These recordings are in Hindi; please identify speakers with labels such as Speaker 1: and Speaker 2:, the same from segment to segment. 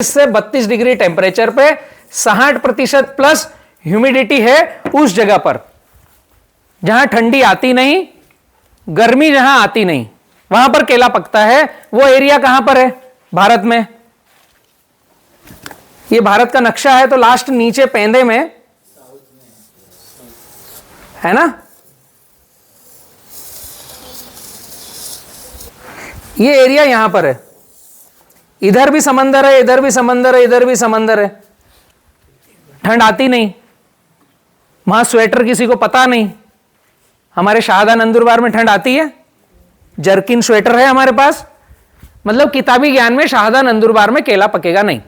Speaker 1: से 32 डिग्री टेम्परेचर पे 60% प्लस ह्यूमिडिटी है उस जगह पर जहां ठंडी आती नहीं, गर्मी जहां आती नहीं, वहां पर केला पकता है। वो एरिया कहां पर है? भारत में। ये भारत का नक्शा है, तो लास्ट नीचे पेंदे में है ना। ये एरिया यहां पर है, इधर भी समंदर है, इधर भी समंदर है, इधर भी समंदर है। ठंड आती नहीं, वहां स्वेटर किसी को पता नहीं। हमारे शाहदा नंदुरबार में ठंड आती है, जर्किन स्वेटर है हमारे पास। मतलब किताबी ज्ञान में शाहदा नंदुरबार में केला पकेगा नहीं,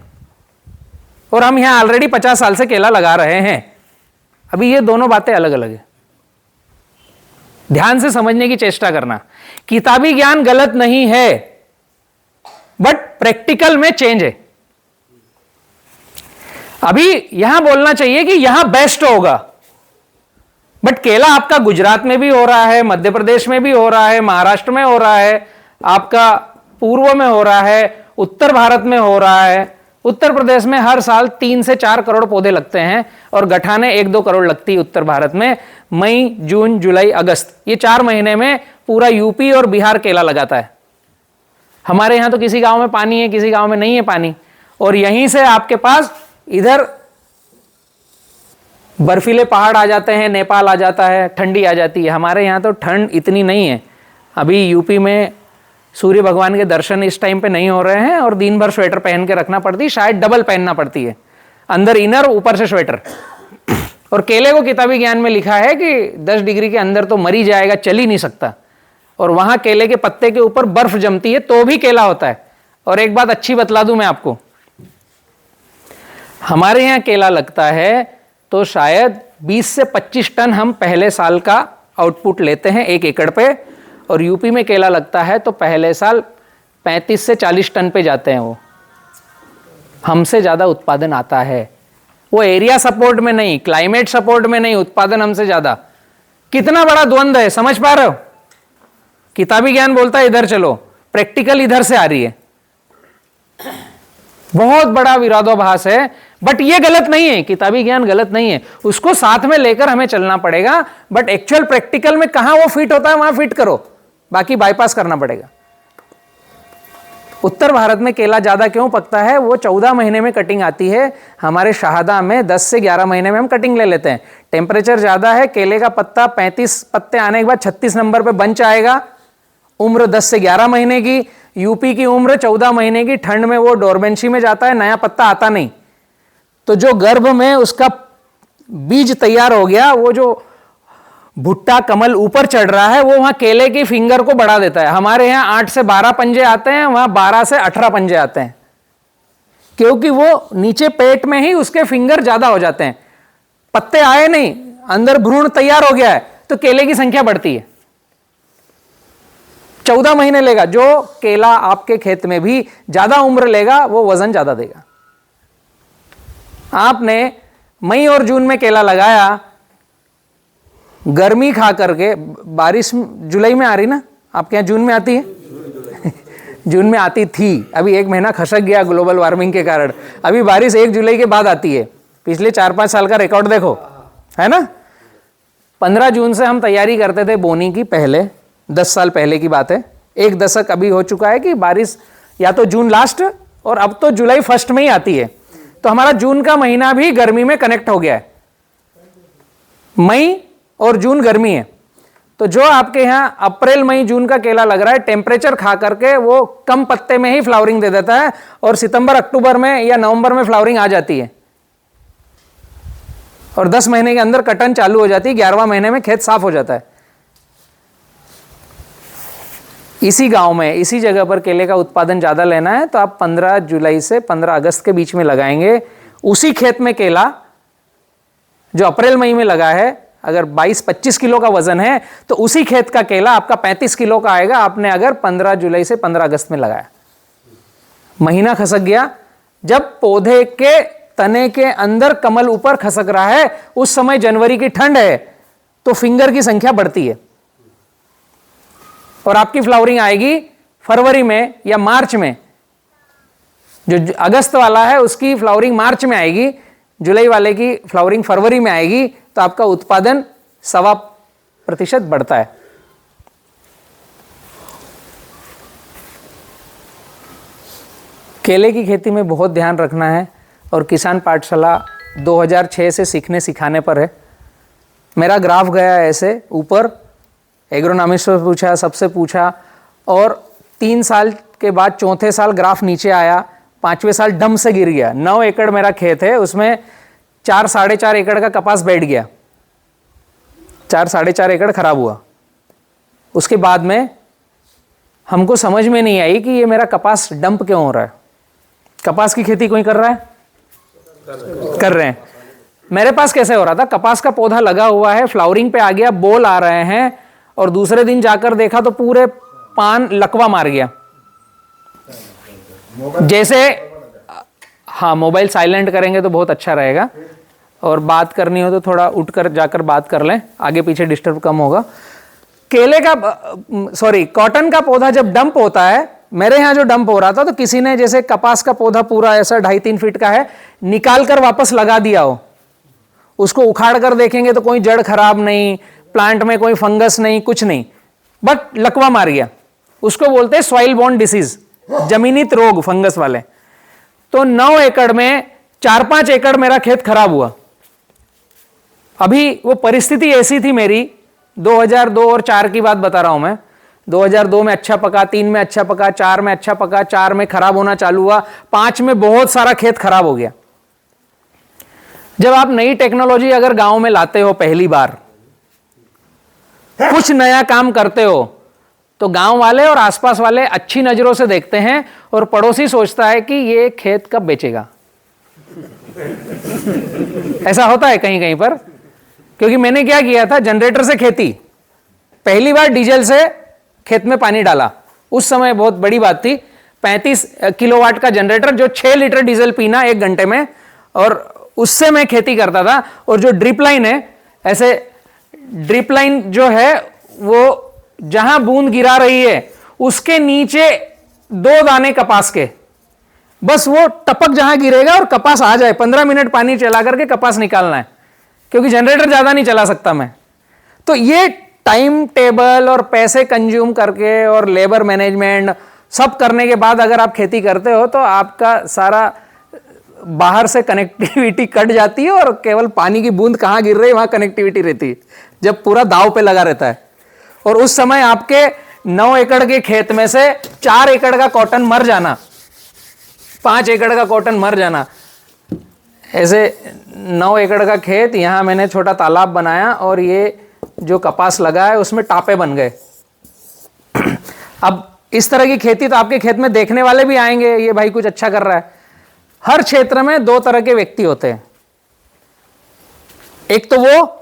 Speaker 1: और हम यहां ऑलरेडी 50 साल से केला लगा रहे हैं। अभी ये दोनों बातें अलग अलग है, ध्यान से समझने की चेष्टा करना। किताबी ज्ञान गलत नहीं है, बट प्रैक्टिकल में चेंज है। अभी यहां बोलना चाहिए कि यहां बेस्ट होगा, बट केला आपका गुजरात में भी हो रहा है, मध्य प्रदेश में भी हो रहा है, महाराष्ट्र में हो रहा है, आपका पूर्व में हो रहा है, उत्तर भारत में हो रहा है। उत्तर प्रदेश में हर साल 3 से 4 करोड़ पौधे लगते हैं, और गठाने 1-2 करोड़ लगती है उत्तर भारत में। मई, जून, जुलाई, अगस्त, ये 4 महीने में पूरा यूपी और बिहार केला लगाता है। हमारे यहां तो किसी गांव में पानी है, किसी गांव में नहीं है पानी, और यहीं से आपके पास इधर बर्फीले पहाड़ आ जाते हैं, नेपाल आ जाता है, ठंडी आ जाती है। हमारे यहाँ तो ठंड इतनी नहीं है। अभी यूपी में सूर्य भगवान के दर्शन इस टाइम पे नहीं हो रहे हैं, और दिन भर स्वेटर पहन के रखना पड़ती है, शायद डबल पहनना पड़ती है, अंदर इनर ऊपर से स्वेटर। और केले को किताबी ज्ञान में लिखा है कि 10 डिग्री के अंदर तो मर ही जाएगा, चल ही नहीं सकता। और वहां केले के पत्ते के ऊपर बर्फ जमती है तो भी केला होता है। और एक बात अच्छी बतला दूं मैं आपको, हमारे यहां केला लगता है तो शायद 20 से 25 टन हम पहले साल का आउटपुट लेते हैं 1 एकड़ पे, और यूपी में केला लगता है तो पहले साल 35 से 40 टन पे जाते हैं। वो हमसे ज्यादा उत्पादन आता है। वो एरिया सपोर्ट में नहीं, क्लाइमेट सपोर्ट में नहीं, उत्पादन हमसे ज्यादा। कितना बड़ा द्वंद्व है, समझ पा रहे हो? किताबी ज्ञान बोलता है इधर चलो, प्रैक्टिकल इधर से आ रही है। बहुत बड़ा विरोधाभास है, बट ये गलत नहीं है, किताबी ज्ञान गलत नहीं है, उसको साथ में लेकर हमें चलना पड़ेगा। बट एक्चुअल प्रैक्टिकल में कहां वो फिट होता है वहां फिट करो, बाकी बाईपास करना पड़ेगा। उत्तर भारत में केला ज्यादा क्यों पकता है? वो 14 महीने में कटिंग आती है, हमारे शाहदा में 10 से 11 महीने में हम कटिंग ले लेते हैं। टेम्परेचर ज्यादा है, केले का पत्ता 35 पत्ते आने के बाद 36 नंबर पे बंच आएगा। उम्र 10 से 11 महीने की, यूपी की उम्र 14 महीने की। ठंड में वो डोरबेंशी में जाता है, नया पत्ता आता नहीं। तो जो गर्भ में उसका बीज तैयार हो गया, वो जो भुट्टा कमल ऊपर चढ़ रहा है, वो वहां केले की फिंगर को बढ़ा देता है। हमारे यहां 8 से 12 पंजे आते हैं, वहां 12 से 18 पंजे आते हैं, क्योंकि वो नीचे पेट में ही उसके फिंगर ज्यादा हो जाते हैं। पत्ते आए नहीं, अंदर भ्रूण तैयार हो गया है, तो केले की संख्या बढ़ती है। 14 महीने लेगा। जो केला आपके खेत में भी ज्यादा उम्र लेगा, वो वजन ज्यादा देगा। आपने मई और जून में केला लगाया, गर्मी खा करके, बारिश जुलाई में आ रही ना, आपके यहां जून में आती है? जून में आती थी, अभी 1 महीना खसक गया ग्लोबल वार्मिंग के कारण। अभी बारिश 1 जुलाई के बाद आती है। पिछले 4-5 साल का रिकॉर्ड देखो, है ना। 15 जून से हम तैयारी करते थे बोनी की, पहले 10 साल पहले की बात है। 1 दशक अभी हो चुका है कि बारिश या तो जून लास्ट, और अब तो जुलाई फर्स्ट में ही आती है। तो हमारा जून का महीना भी गर्मी में कनेक्ट हो गया है। मई और जून गर्मी है, तो जो आपके यहां अप्रैल मई जून का केला लग रहा है, टेम्परेचर खा करके वो कम पत्ते में ही फ्लावरिंग दे देता है, और सितंबर अक्टूबर में या नवंबर में फ्लावरिंग आ जाती है, और 10 महीने के अंदर कटन चालू हो जाती है। 11वां महीने में खेत साफ हो जाता है। इसी गांव में, इसी जगह पर केले का उत्पादन ज्यादा लेना है, तो आप 15 जुलाई से 15 अगस्त के बीच में लगाएंगे। उसी खेत में केला जो अप्रैल मई में लगा है, अगर 22-25 किलो का वजन है, तो उसी खेत का केला आपका 35 किलो का आएगा, आपने अगर 15 जुलाई से 15 अगस्त में लगाया। महीना खसक गया। जब पौधे के तने के अंदर कमल ऊपर खसक रहा है, उस समय जनवरी की ठंड है, तो फिंगर की संख्या बढ़ती है, और आपकी फ्लावरिंग आएगी फरवरी में या मार्च में। जो अगस्त वाला है उसकी फ्लावरिंग मार्च में आएगी, जुलाई वाले की फ्लावरिंग फरवरी में आएगी, तो आपका उत्पादन 1.25% बढ़ता है। केले की खेती में बहुत ध्यान रखना है और किसान पाठशाला 2006 से सीखने सिखाने पर है। मेरा ग्राफ गया ऐसे ऊपर, एग्रोनॉमिस्ट से पूछा, सबसे पूछा, और 3 साल के बाद चौथे साल ग्राफ नीचे आया, 5वें साल डम से गिर गया। 9 एकड़ मेरा खेत है, उसमें 4-4.5 एकड़ का कपास बैठ गया, 4-4.5 एकड़ खराब हुआ। उसके बाद में हमको समझ में नहीं आई कि ये मेरा कपास डंप क्यों हो रहा है। कपास की खेती कोई कर रहा है? कर रहे हैं। मेरे पास कैसे हो रहा था, कपास का पौधा लगा हुआ है, फ्लावरिंग पे आ गया, बोल आ रहे हैं, और दूसरे दिन जाकर देखा तो पूरे पान लकवा मार गया। जैसे, हाँ, मोबाइल साइलेंट करेंगे तो बहुत अच्छा रहेगा, और बात करनी हो तो थोड़ा उठकर जाकर बात कर लें, आगे पीछे डिस्टर्ब कम होगा। केले का, सॉरी, कॉटन का पौधा जब डंप होता है, मेरे यहाँ जो डंप हो रहा था, तो किसी ने जैसे कपास का पौधा पूरा ऐसा 2.5-3 फीट का है, निकाल कर वापस लगा दिया हो। उसको उखाड़ कर देखेंगे तो कोई जड़ खराब नहीं, प्लांट में कोई फंगस नहीं, कुछ नहीं, बट लकवा मार गया। उसको बोलते हैं सॉइल बॉर्न डिसीज, जमीनीत रोग, फंगस वाले। तो 9 एकड़ में 4-5 एकड़ मेरा खेत खराब हुआ। अभी वो परिस्थिति ऐसी थी मेरी, 2002 और 4 की बात बता रहा हूं मैं। 2002 में अच्छा पका, 3 में अच्छा पका, 4 में अच्छा पका, 4 में खराब होना चालू हुआ, 5 में बहुत सारा खेत खराब हो गया। जब आप नई टेक्नोलॉजी अगर गांव में लाते हो, पहली बार कुछ नया काम करते हो, तो गांव वाले और आसपास वाले अच्छी नजरों से देखते हैं, और पड़ोसी सोचता है कि ये खेत कब बेचेगा। ऐसा होता है कहीं कहीं पर। क्योंकि मैंने क्या किया था, जनरेटर से खेती, पहली बार डीजल से खेत में पानी डाला। उस समय बहुत बड़ी बात थी, 35 किलोवाट का जनरेटर, जो 6 लीटर डीजल पीना 1 घंटे में, और उससे मैं खेती करता था। और जो ड्रिप लाइन है, ऐसे ड्रिप लाइन जो है वो जहां बूंद गिरा रही है उसके नीचे 2 दाने कपास के, बस वो टपक जहां गिरेगा और कपास आ जाए, 15 मिनट पानी चला करके कपास निकालना है, क्योंकि जनरेटर ज्यादा नहीं चला सकता मैं। तो ये टाइम टेबल और पैसे कंज्यूम करके और लेबर मैनेजमेंट सब करने के बाद अगर आप खेती करते हो, तो आपका सारा बाहर से कनेक्टिविटी कट जाती है, और केवल पानी की बूंद कहां गिर रही है वहां कनेक्टिविटी रहती है, जब पूरा दांव पे लगा रहता है। और उस समय आपके 9 एकड़ के खेत में से 4 एकड़ का कॉटन मर जाना, 5 एकड़ का कॉटन मर जाना। ऐसे 9 एकड़ का खेत, यहां मैंने छोटा तालाब बनाया, और ये जो कपास लगा है उसमें टापे बन गए। अब इस तरह की खेती तो आपके खेत में देखने वाले भी आएंगे, ये भाई कुछ अच्छा कर रहा है। हर क्षेत्र में 2 तरह के व्यक्ति होते हैं। एक तो वो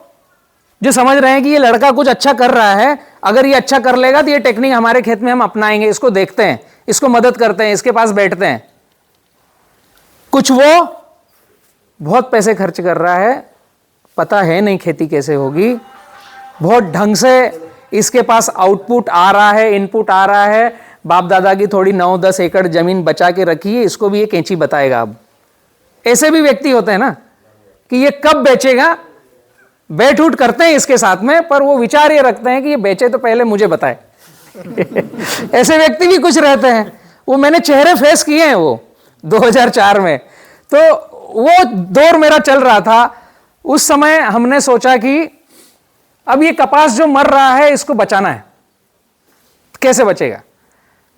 Speaker 1: जो समझ रहे हैं कि ये लड़का कुछ अच्छा कर रहा है, अगर ये अच्छा कर लेगा तो ये टेक्निक हमारे खेत में हम अपनाएंगे, इसको देखते हैं, इसको मदद करते हैं, इसके पास बैठते हैं। कुछ वो बहुत पैसे खर्च कर रहा है, पता है नहीं खेती कैसे होगी, बहुत ढंग से इसके पास आउटपुट आ रहा है, इनपुट आ रहा है, बाप दादा की थोड़ी 9-10 एकड़ जमीन बचा के रखी है, इसको भी ये कैंची बताएगा। अब ऐसे भी व्यक्ति होते हैं ना कि ये कब बेचेगा, बैठ उठ करते हैं इसके साथ में, पर वो विचार ये रखते हैं कि ये बेचे तो पहले मुझे बताए। ऐसे व्यक्ति भी कुछ रहते हैं, वो मैंने चेहरे फेस किए हैं वो 2004 में। तो वो दौर मेरा चल रहा था। उस समय हमने सोचा कि अब ये कपास जो मर रहा है इसको बचाना है, कैसे बचेगा।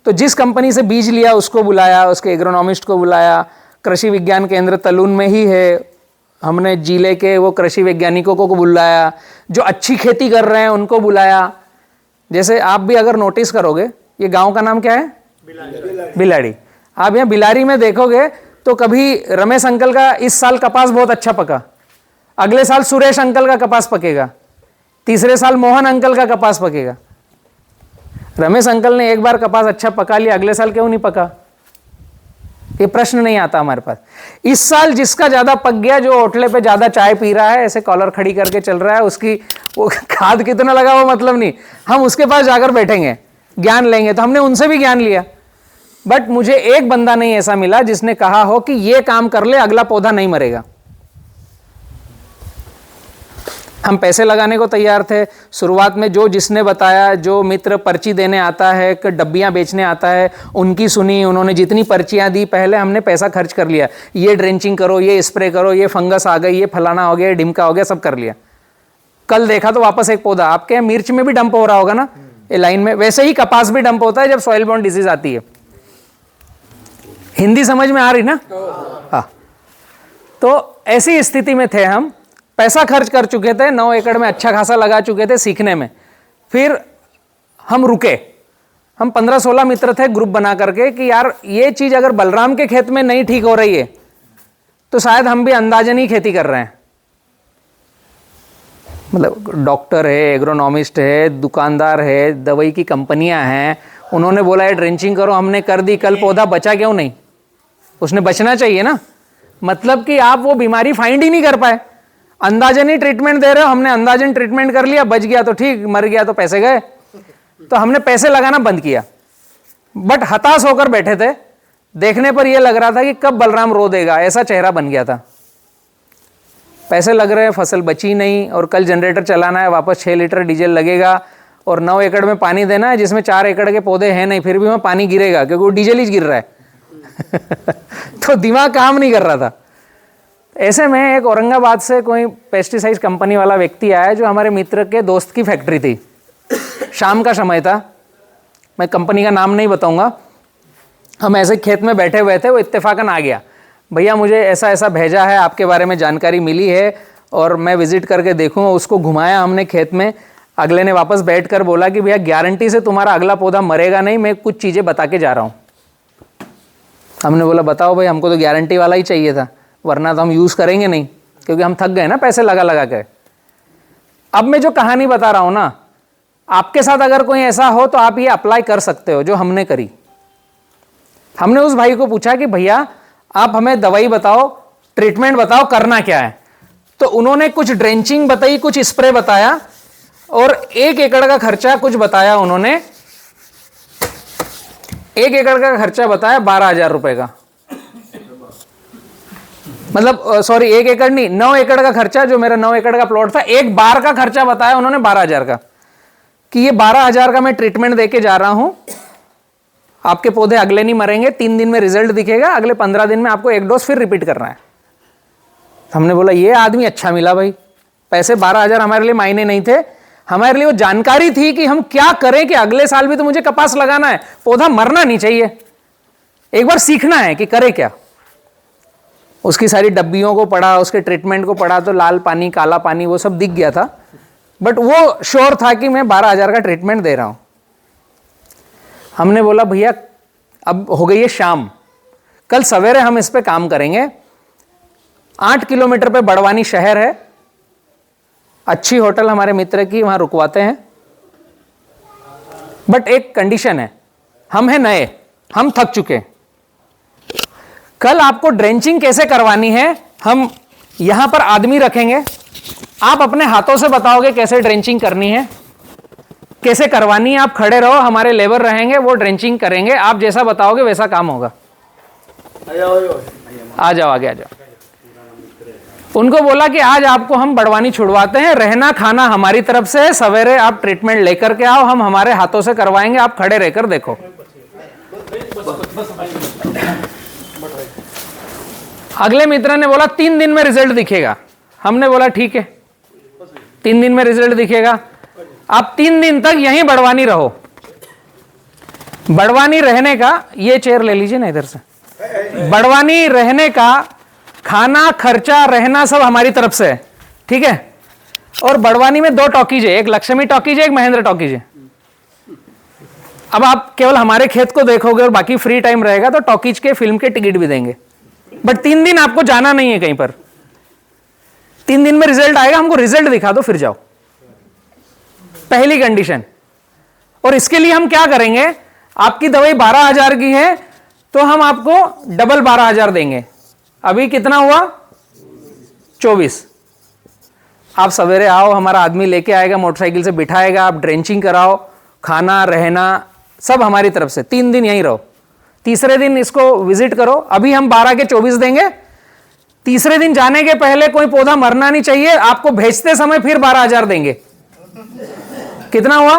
Speaker 1: तो जिस कंपनी से बीज लिया उसको बुलाया, उसके एग्रोनॉमिस्ट को बुलाया, कृषि विज्ञान केंद्र तलून में ही है, हमने जिले के वो कृषि वैज्ञानिकों को बुलाया, जो अच्छी खेती कर रहे हैं उनको बुलाया। जैसे आप भी अगर नोटिस करोगे, ये गांव का नाम क्या है? बिलाड़ी। आप यहाँ बिलारी में देखोगे तो कभी रमेश अंकल का इस साल कपास बहुत अच्छा पका, अगले साल सुरेश अंकल का कपास पकेगा, तीसरे साल मोहन अंकल का कपास पकेगा। रमेश अंकल ने एक बार कपास अच्छा पका लिया, अगले साल क्यों नहीं पका? ये प्रश्न नहीं आता हमारे पास। इस साल जिसका ज्यादा पक गया, जो होटले पे ज्यादा चाय पी रहा है, ऐसे कॉलर खड़ी करके चल रहा है, उसकी वो खाद कितना लगा वो मतलब नहीं, हम उसके पास जाकर बैठेंगे, ज्ञान लेंगे। तो हमने उनसे भी ज्ञान लिया बट मुझे एक बंदा नहीं ऐसा मिला जिसने कहा हो कि ये काम कर ले अगला पौधा नहीं मरेगा। हम पैसे लगाने को तैयार थे शुरुआत में, जो जिसने बताया, जो मित्र पर्ची देने आता है, डब्बियां बेचने आता है, उनकी सुनी, उन्होंने जितनी पर्चियां दी पहले हमने पैसा खर्च कर लिया। ये ड्रेंचिंग करो, ये स्प्रे करो, ये फंगस आ गई, ये फलाना हो गया, ढिमका हो गया, सब कर लिया। कल देखा तो वापस एक पौधा, आपके यहाँ मिर्च में भी डंप हो रहा होगा ना ये लाइन में, वैसे ही कपास भी डंप होता है जब सॉइल बॉर्न डिजीज आती है। हिंदी समझ में आ रही ना? हाँ। तो ऐसी स्थिति में थे हम, पैसा खर्च कर चुके थे, 9 एकड़ में अच्छा खासा लगा चुके थे सीखने में। फिर हम रुके, हम 15-16 मित्र थे ग्रुप बना करके कि यार ये चीज अगर बलराम के खेत में नहीं ठीक हो रही है तो शायद हम भी अंदाजन ही खेती कर रहे हैं। मतलब डॉक्टर है, एग्रोनॉमिस्ट है, दुकानदार है, दवाई की कंपनियां हैं, उन्होंने बोला है ड्रेंचिंग करो, हमने कर दी, कल पौधा बचा क्यों नहीं? उसने बचना चाहिए ना। मतलब कि आप वो बीमारी फाइंड ही नहीं कर पाए, अंदाजन ही ट्रीटमेंट दे रहे हो। हमने अंदाजन ट्रीटमेंट कर लिया, बच गया तो ठीक, मर गया तो पैसे गए। तो हमने पैसे लगाना बंद किया, बट हताश होकर बैठे थे। देखने पर यह लग रहा था कि कब बलराम रो देगा, ऐसा चेहरा बन गया था। पैसे लग रहे हैं, फसल बची नहीं, और कल जनरेटर चलाना है, वापस 6 लीटर डीजल लगेगा, और 9 एकड़ में पानी देना है जिसमें 4 एकड़ के पौधे हैं नहीं, फिर भी वहां पानी गिरेगा क्योंकि वो डीजल ही गिर रहा है। तो दिमाग काम नहीं कर रहा था। ऐसे में एक औरंगाबाद से कोई पेस्टिसाइड कंपनी वाला व्यक्ति आया, जो हमारे मित्र के दोस्त की फैक्ट्री थी। शाम का समय था, मैं कंपनी का नाम नहीं बताऊंगा। हम ऐसे खेत में बैठे हुए थे, वो इत्तेफाकन आ गया, भैया मुझे ऐसा ऐसा भेजा है, आपके बारे में जानकारी मिली है और मैं विजिट करके देखूँ। उसको घुमाया हमने खेत में। अगले ने वापस बैठकर बोला कि भैया गारंटी से तुम्हारा अगला पौधा मरेगा नहीं, मैं कुछ चीज़ें बता के जा रहा हूँ। हमने बोला बताओ भाई, हमको तो गारंटी वाला ही चाहिए था, वरना तो हम यूज़ करेंगे नहीं, क्योंकि हम थक गए ना पैसे लगा लगा के। अब मैं जो कहानी बता रहा हूँ ना, आपके साथ अगर कोई ऐसा हो तो आप ये अप्लाई कर सकते हो जो हमने करी। हमने उस भाई को पूछा कि भैया आप हमें दवाई बताओ, ट्रीटमेंट बताओ, करना क्या है। तो उन्होंने कुछ ड्रेंचिंग बताई, कुछ स्प्रे बताया, और 1 एकड़ का खर्चा कुछ बताया उन्होंने। 1 एकड़ का खर्चा बताया 12,000 रुपए का, मतलब सॉरी 1 एकड़ नहीं, 9 एकड़ का खर्चा, जो मेरा 9 एकड़ का प्लॉट था, एक बार का खर्चा बताया उन्होंने 12,000 का, कि ये 12,000 का मैं ट्रीटमेंट देके जा रहा हूं, आपके पौधे अगले नहीं मरेंगे, 3 दिन में रिजल्ट दिखेगा, अगले 15 दिन में आपको 1 डोज फिर रिपीट करना है। हमने बोला ये आदमी अच्छा मिला भाई। पैसे 12,000 हमारे लिए मायने नहीं थे, हमारे लिए वो जानकारी थी कि हम क्या करें कि अगले साल भी तो मुझे कपास लगाना है, पौधा मरना नहीं चाहिए, एक बार सीखना है कि करे क्या। उसकी सारी डब्बियों को पढ़ा, उसके ट्रीटमेंट को पढ़ा, तो लाल पानी, काला पानी, वो सब दिख गया था, बट वो श्योर था कि मैं 12,000 का ट्रीटमेंट दे रहा हूं। हमने बोला भैया अब हो गई है शाम, कल सवेरे हम इस पे काम करेंगे। 8 किलोमीटर पे बड़वानी शहर है, अच्छी होटल हमारे मित्र की, वहां रुकवाते हैं। बट एक कंडीशन है, हम हैं नए, हम थक चुके। कल आपको ड्रेंचिंग कैसे करवानी है, हम यहां पर आदमी रखेंगे, आप अपने हाथों से बताओगे कैसे ड्रेंचिंग करनी है, कैसे करवानी है। आप खड़े रहो, हमारे लेबर रहेंगे, वो ड्रेंचिंग करेंगे, आप जैसा बताओगे वैसा काम होगा। आ जाओ आगे आ जाओ। उनको बोला कि आज आपको हम बड़वानी छुड़वाते हैं, रहना खाना हमारी तरफ से है, सवेरे आप ट्रीटमेंट लेकर के आओ, हम हमारे हाथों से करवाएंगे, आप खड़े रहकर देखो। अगले मित्र ने बोला 3 दिन में रिजल्ट दिखेगा। हमने बोला ठीक है, 3 दिन में रिजल्ट दिखेगा, आप 3 दिन तक यहीं बड़वानी रहो। बड़वानी रहने का, ये चेयर ले लीजिए ना इधर से, बड़वानी रहने का खाना खर्चा रहना सब हमारी तरफ से है, ठीक है। और बड़वानी में 2 टॉकीज है, एक लक्ष्मी टॉकीज है, एक महेंद्र टॉकीज है। अब आप केवल हमारे खेत को देखोगे और बाकी फ्री टाइम रहेगा तो टॉकीज के फिल्म के टिकट भी देंगे, बट 3 दिन आपको जाना नहीं है कहीं पर। 3 दिन में रिजल्ट आएगा, हमको रिजल्ट दिखा दो फिर जाओ, पहली कंडीशन। और इसके लिए हम क्या करेंगे, आपकी दवाई 12,000 की है तो हम आपको डबल 12,000 देंगे। अभी कितना हुआ 24। आप सवेरे आओ, हमारा आदमी लेके आएगा, मोटरसाइकिल से बिठाएगा, आप ड्रेंचिंग कराओ, खाना रहना सब हमारी तरफ से, 3 दिन यहीं रहो। तीसरे दिन इसको विजिट करो। अभी हम 12 के 24 देंगे। तीसरे दिन जाने के पहले कोई पौधा मरना नहीं चाहिए। आपको भेजते समय फिर 12,000 देंगे। कितना हुआ?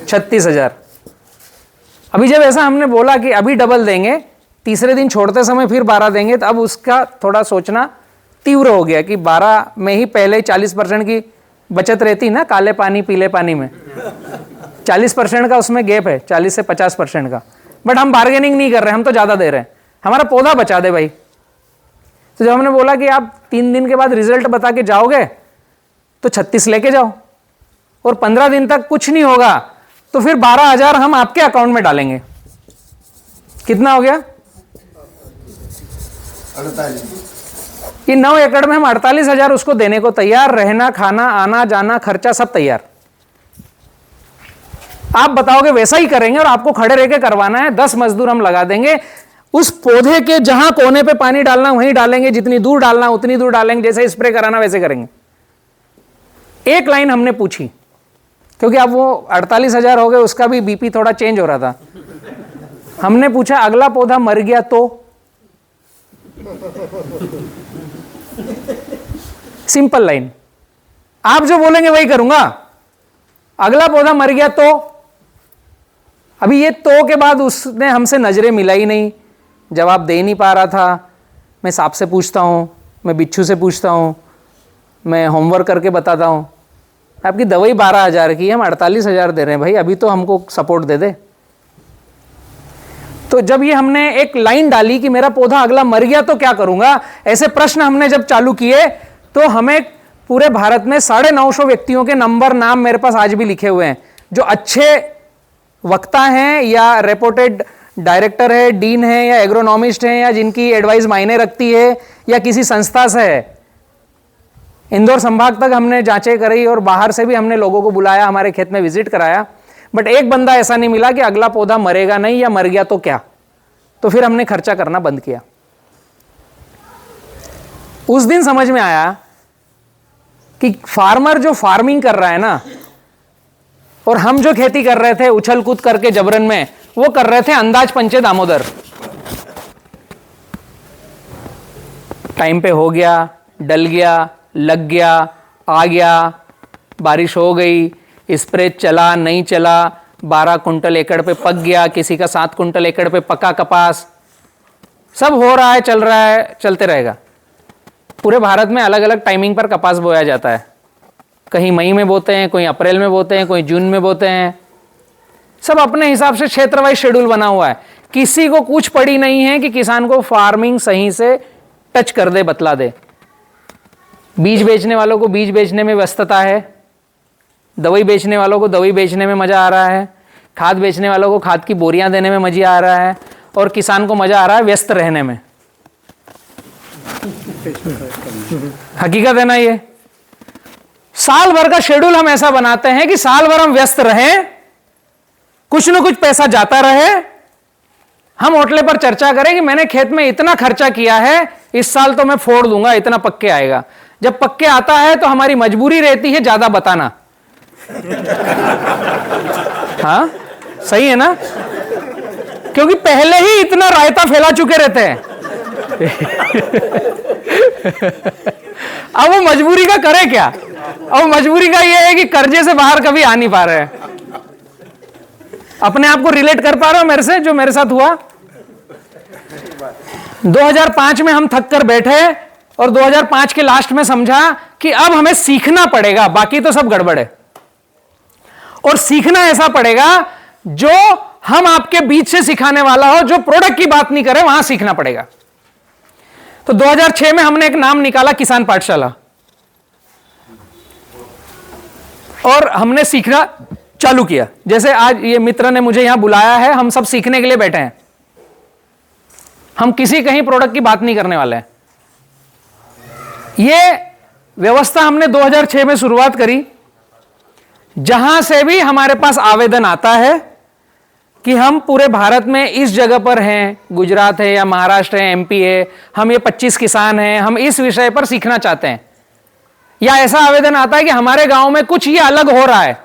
Speaker 1: 36,000। अभी जब ऐसा हमने बोला कि अभी डबल देंगे, तीसरे दिन छोड़ते समय फिर 12 देंगे, तो अब उसका थोड़ा सोचना तीव्र हो गया कि 12 में ही पहले 40% की बचत रहती ना, काले पानी पीले पानी में 40% का उसमें गैप है, 40 से 50% का। बट हम बार्गेनिंग नहीं कर रहे, हम तो ज्यादा दे रहे हैं, हमारा पौधा बचा दे भाई। तो जब हमने बोला कि आप 3 दिन के बाद रिजल्ट बता के जाओगे तो 36 लेके जाओ, और 15 दिन तक कुछ नहीं होगा तो फिर 12,000 हम आपके अकाउंट में डालेंगे। कितना हो गया?
Speaker 2: 48।
Speaker 1: ये 9 एकड़ में हम 48,000 उसको देने को तैयार, रहना खाना आना जाना खर्चा सब तैयार। आप बताओगे वैसा ही करेंगे, और आपको खड़े रह के करवाना है। 10 मजदूर हम लगा देंगे, उस पौधे के जहां कोने पे पानी डालना वहीं डालेंगे, जितनी दूर डालना उतनी दूर डालेंगे, जैसे स्प्रे कराना वैसे करेंगे। एक लाइन हमने पूछी, क्योंकि अब वो 48,000 हो गए, उसका भी बीपी थोड़ा चेंज हो रहा था। हमने पूछा अगला पौधा मर गया तो? सिंपल लाइन, आप जो बोलेंगे वही करूंगा। अगला पौधा मर गया तो? अभी ये तो के बाद उसने हमसे नजरें मिलाई नहीं, जवाब दे नहीं पा रहा था। मैं सांप से पूछता हूं, मैं बिच्छू से पूछता हूं, मैं होमवर्क करके बताता हूं। आपकी दवाई 12,000 की, हम 48,000 दे रहे हैं भाई, अभी तो हमको सपोर्ट दे दे। तो जब ये हमने एक लाइन डाली कि मेरा पौधा अगला मर गया तो क्या करूंगा, ऐसे प्रश्न हमने जब चालू किए, तो हमें पूरे भारत में 950 व्यक्तियों के नंबर नाम मेरे पास आज भी लिखे हुए हैं, जो अच्छे वक्ता हैं या रेपुटेड डायरेक्टर है, डीन है या एग्रोनॉमिस्ट है, या जिनकी एडवाइस मायने रखती है, या किसी संस्था से है। इंदौर संभाग तक हमने जांचें करी, और बाहर से भी हमने लोगों को बुलाया, हमारे खेत में विजिट कराया। बट एक बंदा ऐसा नहीं मिला कि अगला पौधा मरेगा नहीं, या मर गया तो क्या। तो फिर हमने खर्चा करना बंद किया। उस दिन समझ में आया कि फार्मर जो फार्मिंग कर रहा है ना, और हम जो खेती कर रहे थे उछल कूद करके जबरन में, वो कर रहे थे अंदाज पंचे दामोदर। टाइम पे हो गया, डल गया, लग गया, आ गया, बारिश हो गई, स्प्रे चला नहीं चला, 12 कुंटल एकड़ पे पक गया, किसी का 7 कुंटल एकड़ पे पका कपास, सब हो रहा है, चल रहा है, चलते रहेगा। पूरे भारत में अलग अलग टाइमिंग पर कपास बोया जाता है। कहीं मई में बोते हैं, कोई अप्रैल में बोते हैं, कोई जून में बोते हैं। सब अपने हिसाब से क्षेत्र वाइज शेड्यूल बना हुआ है। किसी को कुछ पड़ी नहीं है कि किसान को फार्मिंग सही से टच कर दे, बतला दे। बीज बेचने वालों को बीज बेचने में व्यस्तता है, दवाई बेचने वालों को दवाई बेचने में मजा आ रहा है, खाद बेचने वालों को खाद की बोरियां देने में मजा आ रहा है, और किसान को मजा आ रहा है व्यस्त रहने में। हकीकत है ना ये। साल भर का शेड्यूल हम ऐसा बनाते हैं कि साल भर हम व्यस्त रहें, कुछ न कुछ पैसा जाता रहे। हम होटले पर चर्चा करें कि मैंने खेत में इतना खर्चा किया है, इस साल तो मैं फोड़ दूंगा, इतना पक्के आएगा। जब पक्के आता है तो हमारी मजबूरी रहती है ज्यादा बताना। हाँ सही है ना, क्योंकि पहले ही इतना रायता फैला चुके रहते हैं। अब वो मजबूरी का करे क्या? अब मजबूरी का ये है कि कर्जे से बाहर कभी आ नहीं पा रहे हैं। अपने आप को रिलेट कर पा रहे हो मेरे से, जो मेरे साथ हुआ। 2005 में हम थक कर बैठे, और 2005 के लास्ट में समझा कि अब हमें सीखना पड़ेगा, बाकी तो सब गड़बड़ है। और सीखना ऐसा पड़ेगा जो हम आपके बीच से सिखाने वाला हो, जो प्रोडक्ट की बात नहीं करे, वहां सीखना पड़ेगा। तो 2006 में हमने एक नाम निकाला, किसान पाठशाला, और हमने सीखना चालू किया। जैसे आज ये मित्र ने मुझे यहां बुलाया है, हम सब सीखने के लिए बैठे हैं। हम किसी कहीं प्रोडक्ट की बात नहीं करने वाले हैं। ये व्यवस्था हमने 2006 में शुरुआत करी। जहां से भी हमारे पास आवेदन आता है कि हम पूरे भारत में इस जगह पर हैं, गुजरात है या महाराष्ट्र है, एमपी है, हम ये 25 किसान हैं, हम इस विषय पर सीखना चाहते हैं, या ऐसा आवेदन आता है कि हमारे गांव में कुछ ये अलग हो रहा है,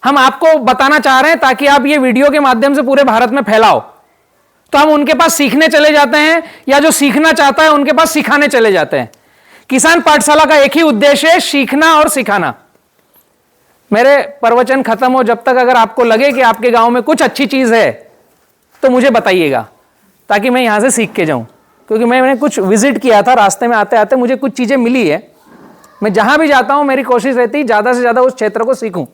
Speaker 1: हम आपको बताना चाह रहे हैं ताकि आप ये वीडियो के माध्यम से पूरे भारत में फैलाओ। तो हम उनके पास सीखने चले जाते हैं, या जो सीखना चाहता है उनके पास सिखाने चले जाते हैं। किसान पाठशाला का एक ही उद्देश्य है, सीखना और सिखाना। मेरे प्रवचन खत्म हो जब तक अगर आपको लगे कि आपके गांव में कुछ अच्छी चीज है तो मुझे बताइएगा, ताकि मैं यहां से सीख के जाऊं। क्योंकि मैंने कुछ विजिट किया था, रास्ते में आते आते मुझे कुछ चीजें मिली है। मैं जहां भी जाता हूं मेरी कोशिश रहती है ज्यादा से ज्यादा उस क्षेत्र को सीखूं।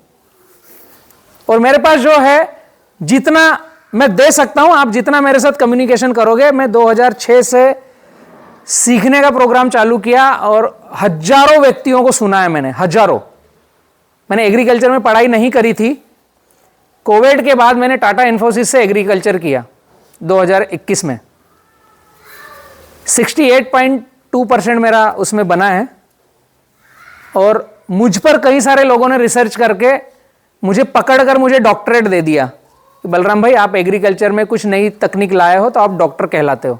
Speaker 1: और मेरे पास जो है जितना मैं दे सकता हूं, आप जितना मेरे साथ कम्युनिकेशन करोगे। मैं 2006 से सीखने का प्रोग्राम चालू किया और हजारों व्यक्तियों को सुना है मैंने, हजारों। मैंने एग्रीकल्चर में पढ़ाई नहीं करी थी। कोविड के बाद मैंने टाटा इन्फोसिस से एग्रीकल्चर किया 2021 में। 68.2% मेरा उसमें बना है। और मुझ पर कई सारे लोगों ने रिसर्च करके मुझे पकड़कर मुझे डॉक्टरेट दे दिया कि बलराम भाई आप एग्रीकल्चर में कुछ नई तकनीक लाए हो तो आप डॉक्टर कहलाते हो।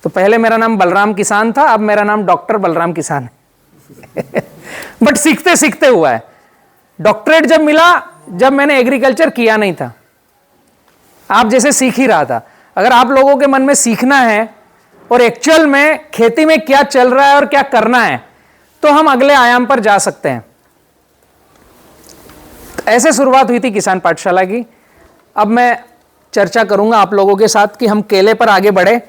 Speaker 1: तो पहले मेरा नाम बलराम किसान था, अब मेरा नाम डॉक्टर बलराम किसान है। बट सीखते सीखते हुआ है। डॉक्टरेट जब मिला जब मैंने एग्रीकल्चर किया नहीं था, आप जैसे सीख ही रहा था। अगर आप लोगों के मन में सीखना है और एक्चुअल में खेती में क्या चल रहा है और क्या करना है, तो हम अगले आयाम पर जा सकते हैं। ऐसे शुरुआत हुई थी किसान पाठशाला की। अब मैं चर्चा करूंगा आप लोगों के साथ कि हम केले पर आगे बढ़े